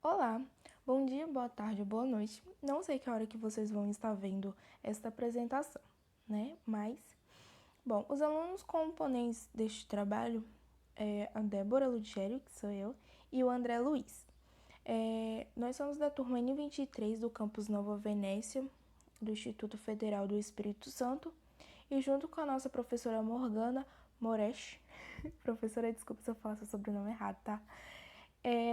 Olá, bom dia, boa tarde, boa noite. Não sei que hora que vocês vão estar vendo esta apresentação, né? Bom, os alunos componentes deste trabalho é a Débora Lugeri, que sou eu, e o André Luiz. Nós somos da turma N23 do campus Nova Venécia, do Instituto Federal do Espírito Santo, e junto com a nossa professora Morgana Moresh, professora, desculpa se eu faço o sobrenome errado, tá?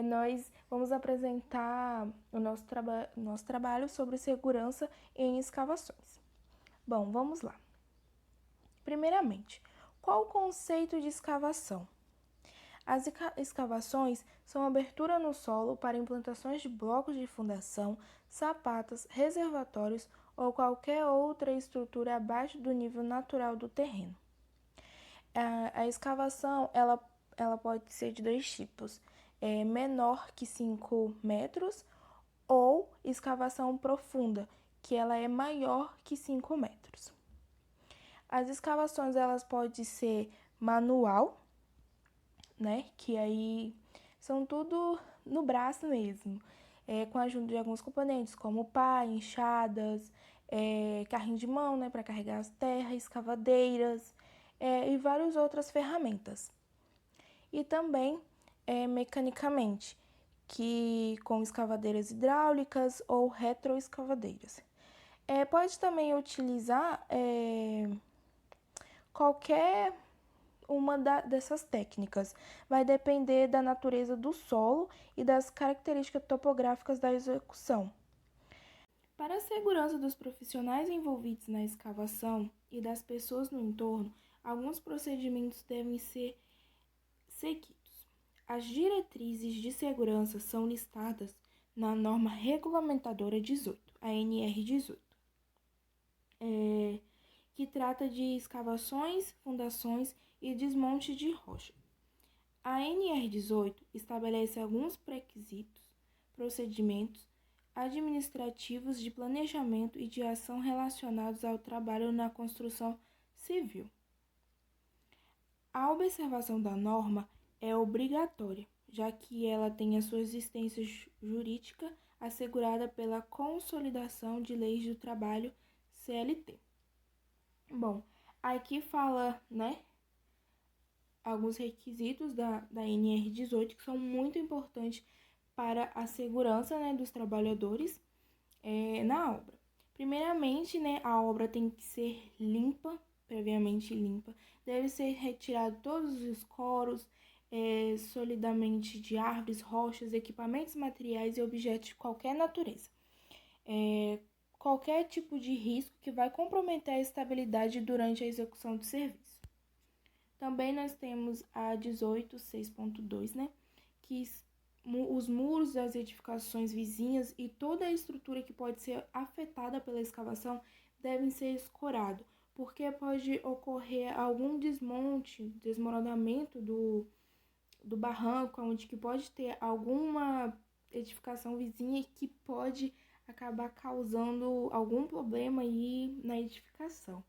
Nós vamos apresentar o nosso trabalho sobre segurança em escavações. Bom, vamos lá. Primeiramente, qual o conceito de escavação? As escavações são abertura no solo para implantações de blocos de fundação, sapatas, reservatórios ou qualquer outra estrutura abaixo do nível natural do terreno. A escavação ela pode ser de dois tipos: menor que 5 metros ou escavação profunda, que ela é maior que 5 metros. As escavações elas podem ser manual, né? Que aí são tudo no braço mesmo, com a ajuda de alguns componentes, como pá, enxadas, carrinho de mão, né, para carregar as terras, escavadeiras, e várias outras ferramentas. E também mecanicamente, que com escavadeiras hidráulicas ou retroescavadeiras. Pode também utilizar qualquer dessas técnicas. Vai depender da natureza do solo e das características topográficas da execução. Para a segurança dos profissionais envolvidos na escavação e das pessoas no entorno, alguns procedimentos devem ser seguidos. As diretrizes de segurança são listadas na norma regulamentadora 18, a NR 18, que trata de escavações, fundações e desmonte de rocha. A NR 18 estabelece alguns pré-requisitos, procedimentos administrativos de planejamento e de ação relacionados ao trabalho na construção civil. A observação da norma é obrigatória, já que ela tem a sua existência jurídica assegurada pela Consolidação de Leis do Trabalho, CLT. Bom, aqui fala, né, alguns requisitos da NR 18 que são muito importantes para a segurança, né, dos trabalhadores na obra. Primeiramente, né, a obra tem que ser limpa, previamente limpa, deve ser retirado todos os escoros, solidamente de árvores, rochas, equipamentos, materiais e objetos de qualquer natureza. Qualquer tipo de risco que vai comprometer a estabilidade durante a execução do serviço. Também nós temos a 18.6.2, né, que os muros das edificações vizinhas e toda a estrutura que pode ser afetada pela escavação devem ser escorados, porque pode ocorrer algum desmoronamento do barranco, onde que pode ter alguma edificação vizinha que pode acabar causando algum problema aí na edificação.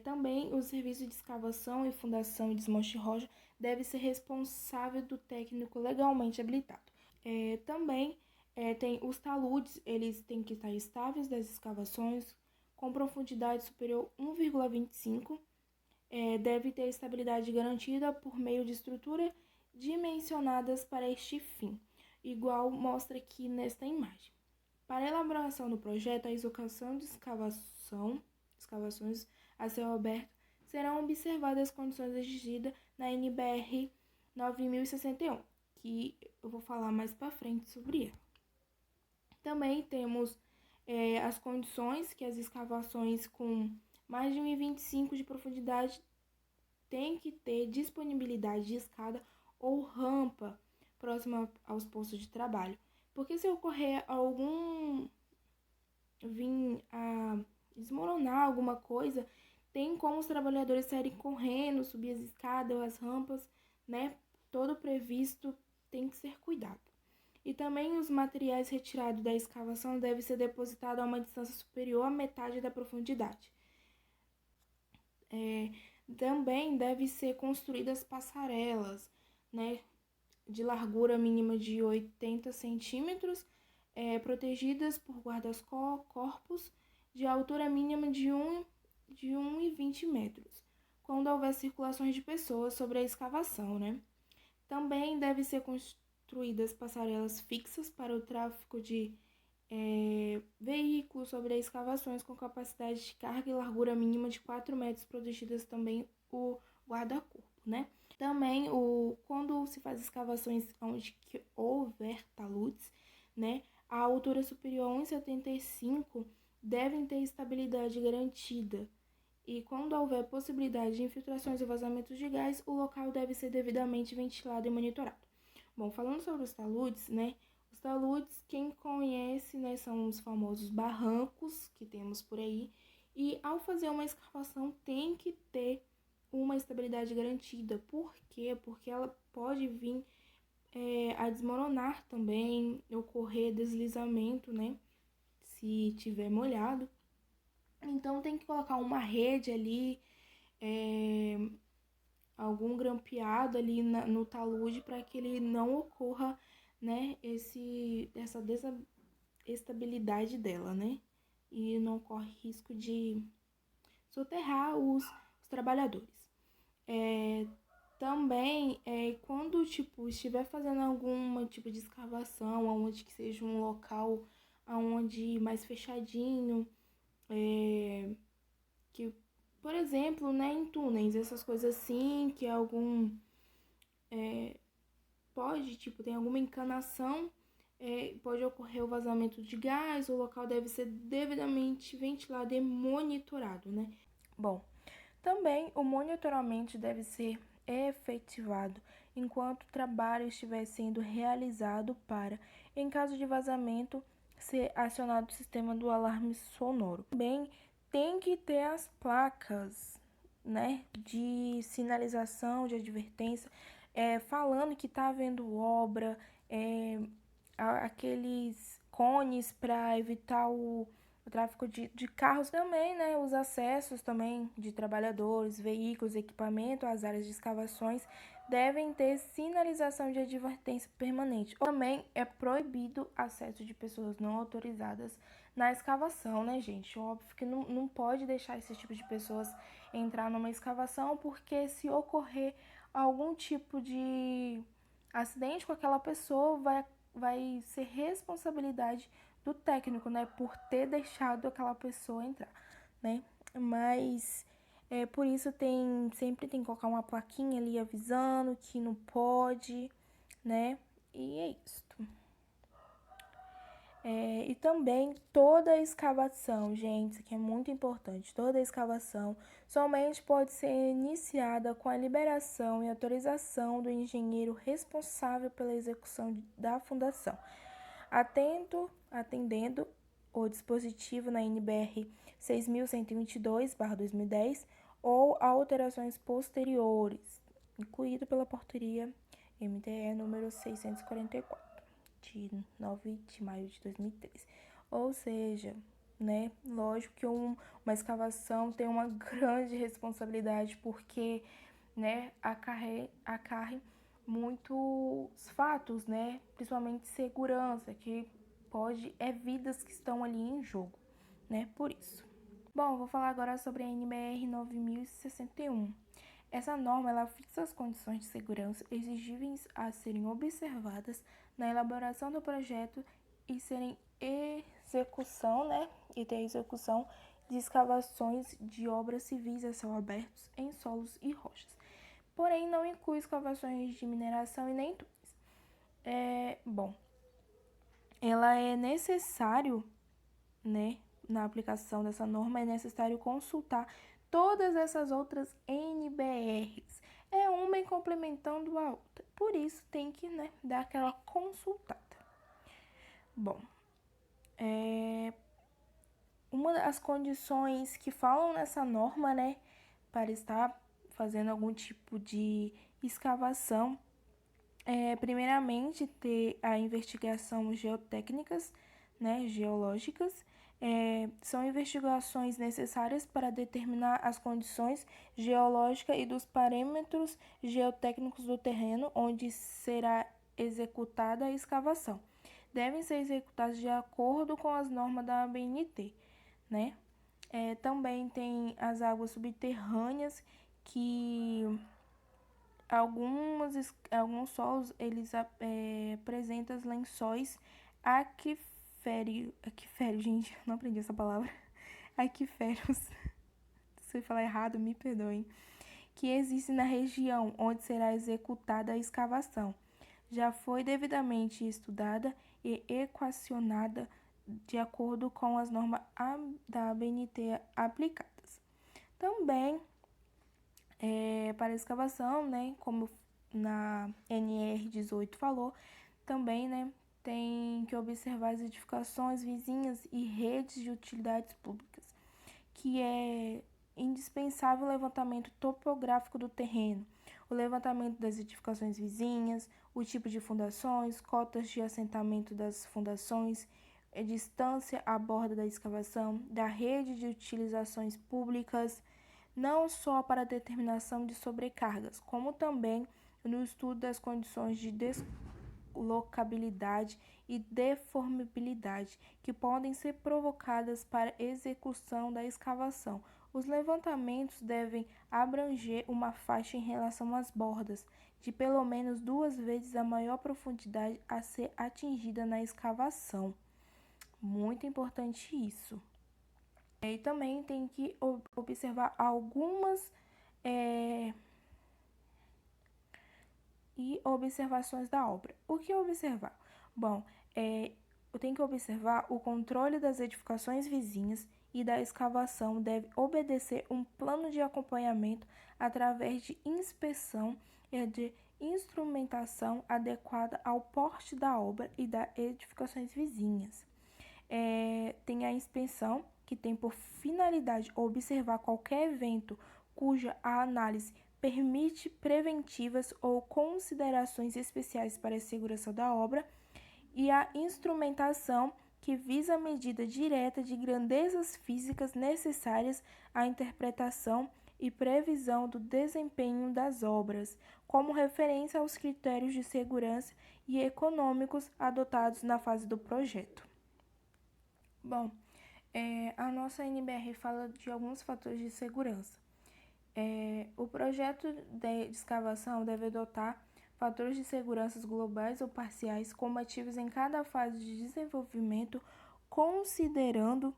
Também o serviço de escavação e fundação e desmonte de rocha deve ser responsável do técnico legalmente habilitado. Também tem os taludes, eles têm que estar estáveis das escavações, com profundidade superior a 1,25. Deve ter estabilidade garantida por meio de estrutura dimensionadas para este fim, igual mostra aqui nesta imagem. Para a elaboração do projeto, a execução de escavações a céu aberto serão observadas as condições exigidas na NBR 9061, que eu vou falar mais para frente sobre ela. Também temos as condições que as escavações com mais de 1,25 de profundidade têm que ter disponibilidade de escada ou rampa próxima aos postos de trabalho. Porque se ocorrer vir a desmoronar alguma coisa, tem como os trabalhadores saírem correndo, subir as escadas ou as rampas, né? Todo previsto tem que ser cuidado. E também os materiais retirados da escavação devem ser depositados a uma distância superior à metade da profundidade. Também devem ser construídas passarelas, né? de largura mínima de 80 centímetros, protegidas por guarda-corpos de altura mínima de 1,20 metros, quando houver circulações de pessoas sobre a escavação, né? Também deve ser construídas passarelas fixas para o tráfego de veículos sobre as escavações com capacidade de carga e largura mínima de 4 metros, protegidas também o guarda-corpo, né? Também, quando se faz escavações onde que houver taludes, né, a altura superior a 1,75 devem ter estabilidade garantida. E quando houver possibilidade de infiltrações e vazamentos de gás, o local deve ser devidamente ventilado e monitorado. Bom, falando sobre os taludes, né, os taludes, quem conhece, né, são os famosos barrancos que temos por aí. E ao fazer uma escavação tem que ter uma estabilidade garantida. Por quê? Porque ela pode vir a desmoronar também, ocorrer deslizamento, né? Se tiver molhado. Então tem que colocar uma rede ali, algum grampeado ali no talude para que ele não ocorra, né? Essa desestabilidade dela, né? E não corre risco de soterrar os trabalhadores. Também, quando, tipo, estiver fazendo algum tipo de escavação, onde que seja um local onde mais fechadinho, que, por exemplo, né, em túneis, essas coisas assim, que pode, tipo, tem alguma encanação, pode ocorrer o vazamento de gás, o local deve ser devidamente ventilado e monitorado, né? Bom, também o monitoramento deve ser efetivado enquanto o trabalho estiver sendo realizado para, em caso de vazamento, ser acionado o sistema do alarme sonoro. Também tem que ter as placas, né, de sinalização, de advertência, falando que está havendo obra, aqueles cones para evitar o tráfego de carros também, né? Os acessos também de trabalhadores, veículos, equipamento às áreas de escavações devem ter sinalização de advertência permanente. Também é proibido acesso de pessoas não autorizadas na escavação, né, gente? Óbvio que não pode deixar esse tipo de pessoas entrar numa escavação, porque se ocorrer algum tipo de acidente com aquela pessoa, vai ser responsabilidade do técnico, né, por ter deixado aquela pessoa entrar, né? Mas por isso sempre tem que colocar uma plaquinha ali avisando que não pode, né? E é isso. E também toda escavação, gente, isso aqui é muito importante, toda escavação somente pode ser iniciada com a liberação e autorização do engenheiro responsável pela execução da fundação, atendendo o dispositivo na NBR 6.122/2010 ou alterações posteriores, incluído pela portaria MTE número 644. De 9 de maio de 2013. Ou seja, né, lógico que uma escavação tem uma grande responsabilidade, porque, né, acarre muitos fatos, né, principalmente segurança, que vidas que estão ali em jogo, né, por isso. Bom, vou falar agora sobre a NBR 9061. Essa norma ela fixa as condições de segurança exigíveis a serem observadas na elaboração do projeto e serem execução, né, e ter execução de escavações de obras civis a céu aberto em solos e rochas. Porém, não inclui escavações de mineração e nem túneis. Bom, ela é necessário, né, na aplicação dessa norma, é necessário consultar todas essas outras NBRs. É uma complementando a outra. Por isso tem que, né, dar aquela consultada. Bom, uma das condições que falam nessa norma, né, para estar fazendo algum tipo de escavação, primeiramente ter a investigação geotécnicas, né, geológicas, São investigações necessárias para determinar as condições geológicas e dos parâmetros geotécnicos do terreno onde será executada a escavação. Devem ser executadas de acordo com as normas da ABNT, né? Também tem as águas subterrâneas, que alguns solos eles apresentam lençóis aquiférios, gente, não aprendi essa palavra, aquíferos, se eu falar errado, me perdoem, que existem na região onde será executada a escavação. Já foi devidamente estudada e equacionada de acordo com as normas da ABNT aplicadas. Também, para a escavação, né, como na NR18 falou, também, né, tem que observar as edificações vizinhas e redes de utilidades públicas, que é indispensável o levantamento topográfico do terreno, o levantamento das edificações vizinhas, o tipo de fundações, cotas de assentamento das fundações, distância à borda da escavação, da rede de utilizações públicas, não só para a determinação de sobrecargas, como também no estudo das condições de deslocabilidade e deformabilidade que podem ser provocadas para execução da escavação. Os levantamentos devem abranger uma faixa em relação às bordas, de pelo menos 2 vezes a maior profundidade a ser atingida na escavação. Muito importante isso. E também tem que observar algumas observações da obra. O que observar? Bom, tem que observar o controle das edificações vizinhas e da escavação deve obedecer um plano de acompanhamento através de inspeção e de instrumentação adequada ao porte da obra e das edificações vizinhas. Tem a inspeção, que tem por finalidade observar qualquer evento cuja a análise permite preventivas ou considerações especiais para a segurança da obra, e a instrumentação, que visa a medida direta de grandezas físicas necessárias à interpretação e previsão do desempenho das obras, como referência aos critérios de segurança e econômicos adotados na fase do projeto. Bom, a nossa NBR fala de alguns fatores de segurança. O projeto de escavação deve adotar fatores de segurança globais ou parciais compatíveis em cada fase de desenvolvimento, considerando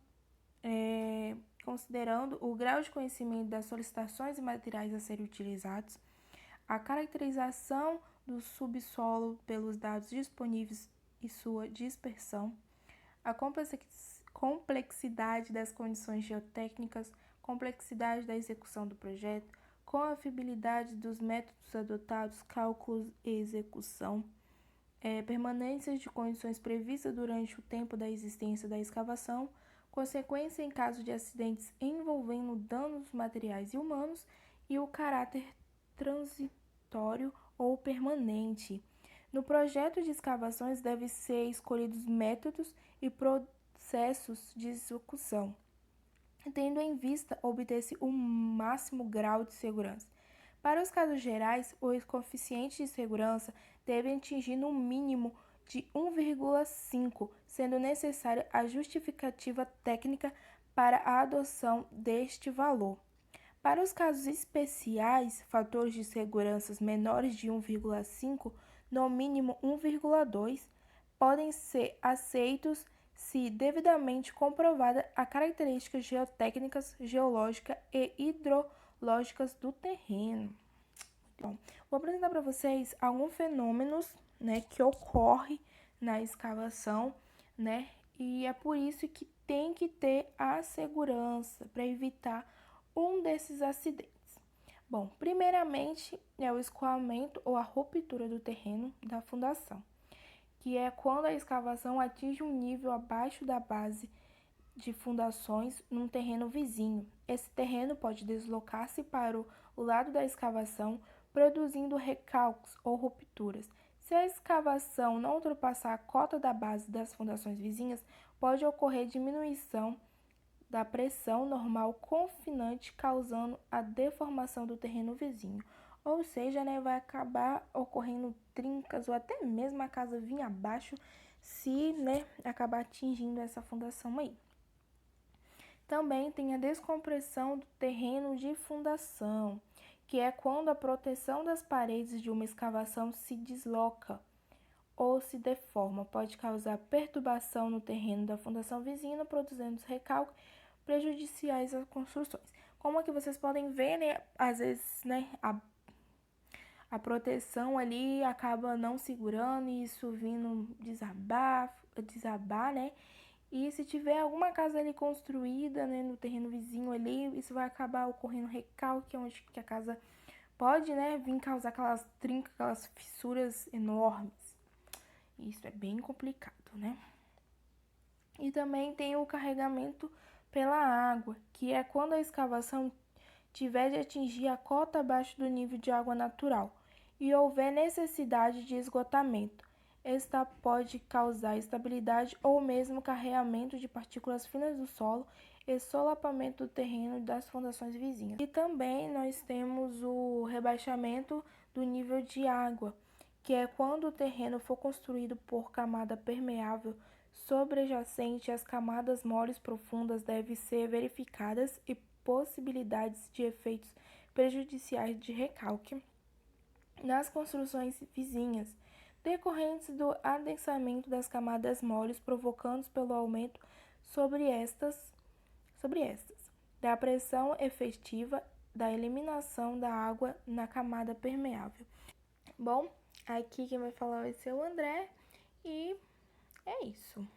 o grau de conhecimento das solicitações e materiais a serem utilizados, a caracterização do subsolo pelos dados disponíveis e sua dispersão, a complexidade das condições geotécnicas, complexidade da execução do projeto, confiabilidade dos métodos adotados, cálculos e execução, permanência de condições previstas durante o tempo da existência da escavação, consequência em caso de acidentes envolvendo danos materiais e humanos, e o caráter transitório ou permanente. No projeto de escavações devem ser escolhidos métodos e processos de execução, tendo em vista obter-se o máximo grau de segurança. Para os casos gerais, os coeficientes de segurança devem atingir no mínimo de 1,5, sendo necessária a justificativa técnica para a adoção deste valor. Para os casos especiais, fatores de segurança menores de 1,5, no mínimo 1,2, podem ser aceitos se devidamente comprovada a características geotécnicas, geológicas e hidrológicas do terreno. Então, vou apresentar para vocês alguns fenômenos, né, que ocorrem na escavação, né, e é por isso que tem que ter a segurança para evitar um desses acidentes. Bom, primeiramente é o escoamento ou a ruptura do terreno da fundação, que é quando a escavação atinge um nível abaixo da base de fundações num terreno vizinho. Esse terreno pode deslocar-se para o lado da escavação, produzindo recalques ou rupturas. Se a escavação não ultrapassar a cota da base das fundações vizinhas, pode ocorrer diminuição da pressão normal confinante, causando a deformação do terreno vizinho. Ou seja, né, vai acabar ocorrendo trincas ou até mesmo a casa vir abaixo se, né, acabar atingindo essa fundação aí. Também tem a descompressão do terreno de fundação, que é quando a proteção das paredes de uma escavação se desloca ou se deforma. Pode causar perturbação no terreno da fundação vizinha, produzindo recalques prejudiciais às construções. Como aqui vocês podem ver, né, às vezes, né, a proteção ali acaba não segurando e isso vindo desabar, né? E se tiver alguma casa ali construída, né, no terreno vizinho ali, isso vai acabar ocorrendo recalque, onde que a casa pode, né, vir causar aquelas trincas, aquelas fissuras enormes. Isso é bem complicado, né? E também tem o carregamento pela água, que é quando a escavação tiver de atingir a cota abaixo do nível de água natural e houver necessidade de esgotamento. Esta pode causar instabilidade ou mesmo carreamento de partículas finas do solo e solapamento do terreno das fundações vizinhas. E também nós temos o rebaixamento do nível de água, que é quando o terreno for construído por camada permeável sobrejacente às camadas moles profundas devem ser verificadas e possibilidades de efeitos prejudiciais de recalque nas construções vizinhas, decorrentes do adensamento das camadas moles provocados pelo aumento sobre estas, da pressão efetiva da eliminação da água na camada permeável. Bom, aqui quem vai falar vai ser o André e é isso.